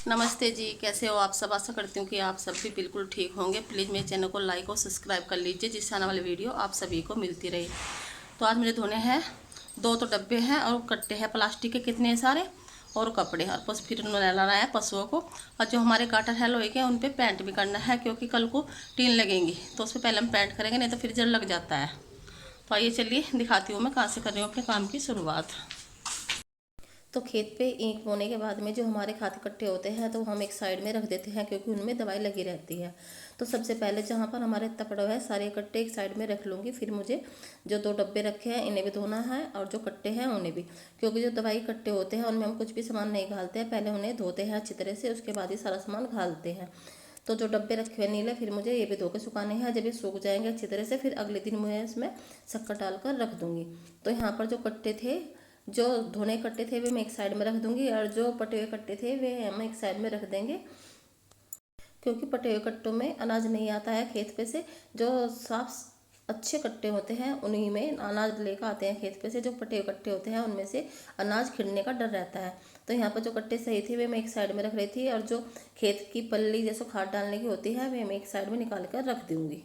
नमस्ते जी, कैसे हो आप सब। आशा करती हूँ कि आप सब भी बिल्कुल ठीक होंगे। प्लीज़ मेरे चैनल को लाइक और सब्सक्राइब कर लीजिए, जिससे आने वाली वीडियो आप सभी को मिलती रहे। तो आज मुझे धोने हैं दो तो डब्बे हैं और कट्टे हैं प्लास्टिक के कितने सारे, और कपड़े हैं, और बस फिर नहलाना है पशुओं को। और जो हमारे गाटर है लोहे के, उन पर पेंट भी करना है, क्योंकि कल को टीन लगेंगी तो उस पर पहले हम पेंट करेंगे, नहीं तो फिर जल लग जाता है। तो आइए चलिए दिखाती हूँ मैं कहाँ से कर रही हूँ अपने काम की शुरुआत। तो खेत पे ईंख बोने के बाद में जो हमारे खाद इकट्ठे होते हैं तो हम एक साइड में रख देते हैं, क्योंकि उनमें दवाई लगी रहती है। तो सबसे पहले जहाँ पर हमारे इतना पड़ा हुआ है सारे इकट्ठे एक साइड में रख लूँगी। फिर मुझे जो दो डब्बे रखे हैं इन्हें भी धोना है, और जो कट्टे हैं उन्हें भी, क्योंकि जो दवाई इकट्ठे होते हैं उनमें हम कुछ भी सामान नहीं घालते हैं, पहले उन्हें धोते हैं अच्छी तरह से, उसके बाद ही सारा सामान घालते हैं। तो जो डब्बे रखे हुए नीले, फिर मुझे ये भी धो के सुखाने हैं। जब ये सूख जाएंगे अच्छी तरह से, फिर अगले दिन मैं इसमें शक्कर डालकर रख दूंगी। तो यहाँ पर जो कट्टे थे, जो धोने कट्टे थे वे मैं एक साइड में रख दूंगी, और जो पटे हुए कट्टे थे वे हम एक साइड में रख देंगे, क्योंकि पटे हुए कट्टों में अनाज नहीं आता है खेत पे से। जो साफ अच्छे कट्टे होते हैं उन्हीं में अनाज लेकर आते हैं खेत पे से। जो पटे हुए कट्टे होते हैं उनमें से अनाज खिलने का डर रहता है। तो यहाँ पर जो कट्टे सही थे वे मैं एक साइड में रख रही थी, और जो खेत की पल्ली जैसे खाद डालने की होती है वे मैं एक साइड में निकाल कर रख दूंगी।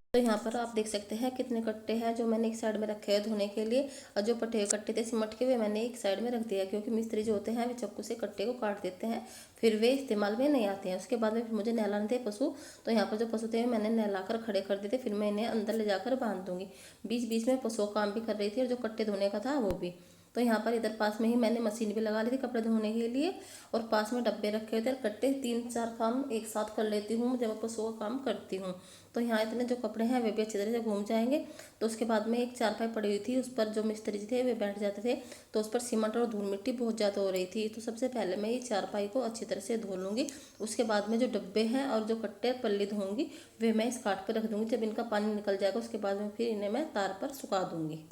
तो यहाँ पर आप देख सकते हैं कितने कट्टे हैं जो मैंने एक साइड में रखे हैं धोने के लिए, और जो पटे हुए कट्टे थे सिमट के वे मैंने एक साइड में रख दिया, क्योंकि मिस्त्री जो होते हैं वे चाकू से कट्टे को काट देते हैं, फिर वे इस्तेमाल में नहीं आते हैं। उसके बाद में फिर मुझे नहलाने थे पशु। तो यहाँ पर जो पशु थे मैंने नहलाकर खड़े कर दिए थे, फिर मैं इन्हें अंदर ले जाकर बांध दूंगी। बीच बीच में पशुओं का काम भी कर रही थी, और जो कट्टे धोने का था वो भी। तो यहाँ पर इधर पास में ही मैंने मशीन भी लगा ली थी कपड़े धोने के लिए, और पास में डब्बे रखे हुए थे कट्टे। 3-4 काम एक साथ कर लेती हूँ जब मैं पशुओं का काम करती हूँ। तो यहाँ इतने जो कपड़े हैं वे भी अच्छी तरह से घूम जाएंगे। तो उसके बाद में एक चारपाई पड़ी हुई थी, उस पर जो मिस्त्री जी थे वे बैठ जाते थे, तो उस पर सीमेंट और धूल मिट्टी बहुत ज़्यादा हो रही थी। तो सबसे पहले मैं ये चारपाई को अच्छी तरह से धो लूँगी। उसके बाद में जो डब्बे हैं और जो कट्टे पल्ली धोऊंगी वे मैं इस काट पर रख दूँगी। जब इनका पानी निकल जाएगा उसके बाद में फिर इन्हें मैं तार पर सुखा दूँगी।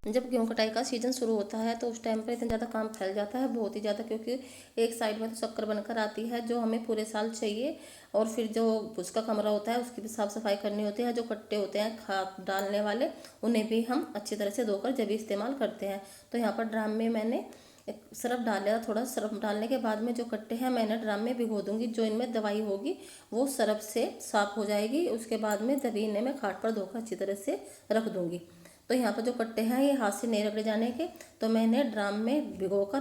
जब गेहूँ कटाई का सीजन शुरू होता है तो उस टाइम पर इतना ज़्यादा काम फैल जाता है, बहुत ही ज़्यादा, क्योंकि एक साइड में तो शक्कर बनकर आती है जो हमें पूरे साल चाहिए, और फिर जो उसका कमरा होता है उसकी भी साफ़ सफाई करनी होती है। जो कट्टे होते हैं खाद डालने वाले उन्हें भी हम अच्छी तरह से धोकर जब इस्तेमाल करते हैं। तो यहाँ पर ड्राम में मैंने सरफ डाल लिया। थोड़ा सरफ डालने के बाद में जो कट्टे हैं मैंने ड्राम में भिगो दूंगी। जो इनमें दवाई होगी वो सरफ से साफ हो जाएगी। उसके बाद में तभी इन्हें मैं खाट पर धोकर अच्छी तरह से रख दूंगी। तो यहाँ पर जो कट्टे हैं ये हाथ से नहीं रगड़े जाने के, तो मैं इन्हें ड्राम में भिगोकर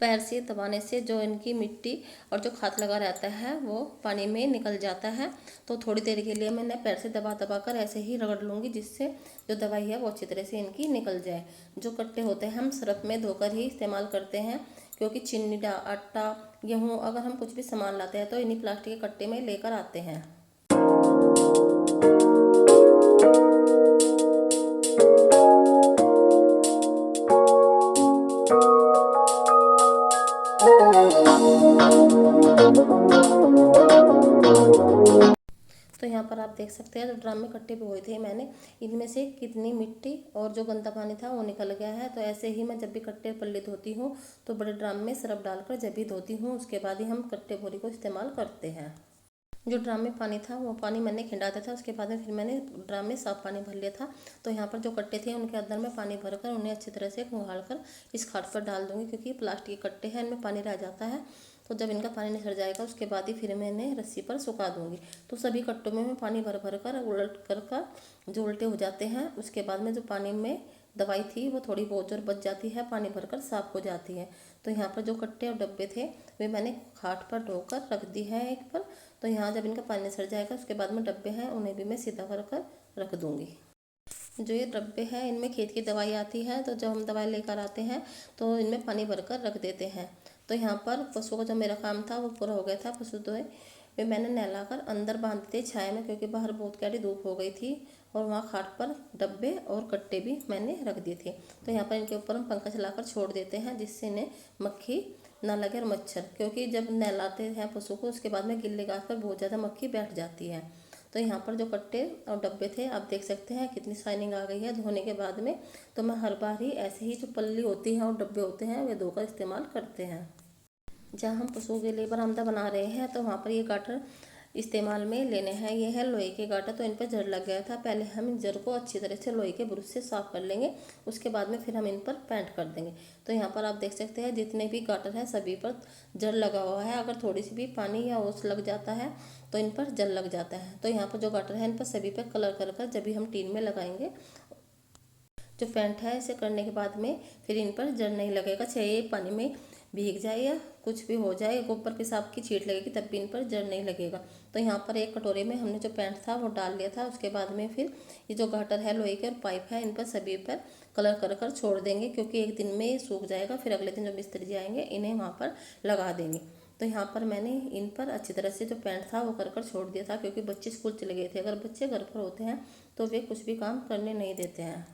पैर से दबाने से जो इनकी मिट्टी और जो खाद लगा रहता है वो पानी में निकल जाता है। तो थोड़ी देर के लिए मैंने पैर से दबा दबा कर ऐसे ही रगड़ लूँगी, जिससे जो दवाई है वो अच्छी तरह से इनकी निकल जाए। जो कट्टे होते हैं हम सरफ में धोकर ही इस्तेमाल करते हैं, क्योंकि चीनी आटा गेहूँ अगर हम कुछ भी सामान लाते हैं तो इन्हीं प्लास्टिक के कट्टे में लेकर आते हैं। तो यहाँ पर आप देख सकते हैं जो ड्राम में कट्टे भिगोए थे मैंने, इनमें से कितनी मिट्टी और जो गंदा पानी था वो निकल गया है। तो ऐसे ही मैं जब भी कट्टे पल्ली धोती हूँ तो बड़े ड्राम में सरफ डालकर जब भी धोती हूँ, उसके बाद ही हम कट्टे बोरी को इस्तेमाल करते हैं। जो ड्राम में पानी था वो पानी मैंने खिंडा दिया था, उसके बाद में फिर मैंने ड्राम में साफ पानी भर लिया था। तो यहाँ पर जो कट्टे थे उनके अंदर में पानी भरकर उन्हें अच्छी तरह से उगाड़ कर इस खाट पर डाल दूंगी, क्योंकि प्लास्टिक के कट्टे हैं इनमें पानी रह जाता है। तो जब इनका पानी निकल जाएगा उसके बाद ही फिर मैं इन्हें रस्सी पर सुखा दूंगी। तो सभी कट्टों में मैं पानी भर भर कर उलट कर जो उल्टे हो जाते हैं, उसके बाद में जो पानी में दवाई थी वो थोड़ी बहुत जोर बच जाती है, पानी भरकर साफ हो जाती है। तो यहाँ पर जो कट्टे और डब्बे थे वे मैंने खाट पर ढोकर रख दी है एक पर। तो यहाँ जब इनका पानी सड़ जाएगा उसके बाद में डब्बे हैं उन्हें भी मैं सीधा कर रख दूँगी। जो ये डब्बे हैं इनमें खेत की दवाई आती है, तो जब हम दवाई लेकर आते हैं तो इनमें पानी भरकर रख देते हैं। तो यहाँ पर पशुओं का जो मेरा काम था वो पूरा हो गया था। पशु धोए वे मैंने नहलाकर अंदर बांध दिए छाया में, क्योंकि बाहर बहुत कड़ी धूप हो गई थी, और वहाँ खाट पर डब्बे और कट्टे भी मैंने रख दिए थे। तो यहाँ पर इनके ऊपर हम पंखा चलाकर छोड़ देते हैं, जिससे इन्हें मक्खी ना लगे और मच्छर, क्योंकि जब नहलाते हैं पशु को उसके बाद में गिल्ले घास पर बहुत ज़्यादा मक्खी बैठ जाती है। तो यहाँ पर जो कट्टे और डब्बे थे आप देख सकते हैं कितनी शाइनिंग आ गई है धोने के बाद में। तो मैं हर बार ही ऐसे ही जो पल्ली होती है और डब्बे होते हैं वे धोकर इस्तेमाल करते हैं। जहाँ हम पशुओं के लिए बरामदा बना रहे हैं तो वहाँ पर ये गाटर इस्तेमाल में लेने हैं। ये है लोहे के गाटर, तो इन पर जड़ लग गया था। पहले हम इन जड़ को अच्छी तरह से लोहे के ब्रश से साफ कर लेंगे, उसके बाद में फिर हम इन पर पेंट कर देंगे। तो यहाँ पर आप देख सकते हैं जितने भी गाटर हैं सभी पर जड़ लगा हुआ है। अगर थोड़ी सी भी पानी या ओस लग जाता है तो इन पर जल लग जाता है। तो यहाँ पर जो गाटर है इन पर सभी पर कलर कर कर जब भी हम टीन में लगाएंगे जो पेंट है इसे करने के बाद में फिर इन पर जड़ नहीं लगेगा। चाहे ये पानी में भीग जाए या कुछ भी हो जाए, ऊपर पेशाब की छींट लगेगी तब भी इन पर जड़ नहीं लगेगा। तो यहाँ पर एक कटोरे में हमने जो पेंट था वो डाल लिया था। उसके बाद में फिर ये जो गाटर है लोहे के और पाइप है इन पर सभी पर कलर कर कर छोड़ देंगे, क्योंकि एक दिन में ये सूख जाएगा। फिर अगले दिन जो मिस्त्री जी आएंगे इन्हें वहाँ पर लगा देंगे। तो यहाँ पर मैंने इन पर अच्छी तरह से जो पेंट था वो कर कर छोड़ दिया था, क्योंकि बच्चे स्कूल चले गए थे। अगर बच्चे घर पर होते हैं तो वे कुछ भी काम करने नहीं देते हैं।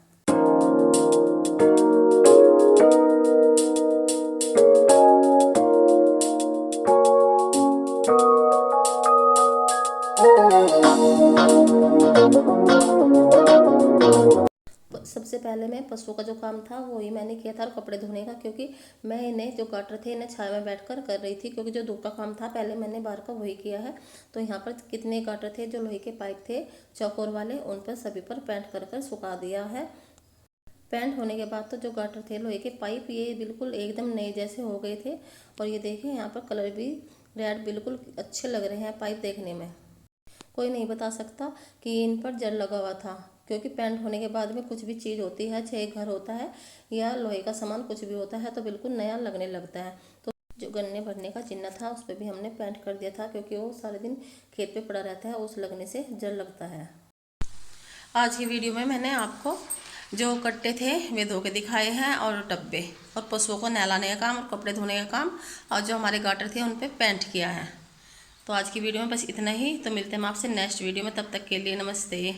सबसे पहले मैं पशुओं का जो काम था वही मैंने किया था और कपड़े धोने का, क्योंकि मैं इन्हें जो गाटर थे इन्हें छाया में बैठकर कर रही थी, क्योंकि जो धूप का काम था पहले मैंने बाहर का वही किया है। तो यहाँ पर कितने गाटर थे जो लोहे के पाइप थे चौकोर वाले, उन पर सभी पर पेंट कर कर सुखा दिया है। पेंट होने के बाद तो जो गाटर थे लोहे के पाइप ये बिल्कुल एकदम नए जैसे हो गए थे। और ये देखिए यहाँ पर कलर भी रेड बिल्कुल अच्छे लग रहे हैं पाइप देखने में। कोई नहीं बता सकता कि इन पर जल लगा हुआ था, क्योंकि पेंट होने के बाद में कुछ भी चीज़ होती है, चाहे घर होता है या लोहे का सामान कुछ भी होता है, तो बिल्कुल नया लगने लगता है। तो जो गन्ने भरने का चिन्ह था उस पर भी हमने पेंट कर दिया था, क्योंकि वो सारे दिन खेत पे पड़ा रहता है, उस लगने से जल लगता है। आज की वीडियो में मैंने आपको जो कट्टे थे वे धो के दिखाए हैं, और डब्बे और पशुओं को नहलाने का काम और कपड़े धोने का काम, और जो हमारे गाटर थे उन पर पेंट किया है। तो आज की वीडियो में बस इतना ही। तो मिलते हैं हम आपसे नेक्स्ट वीडियो में, तब तक के लिए नमस्ते,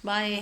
बाय।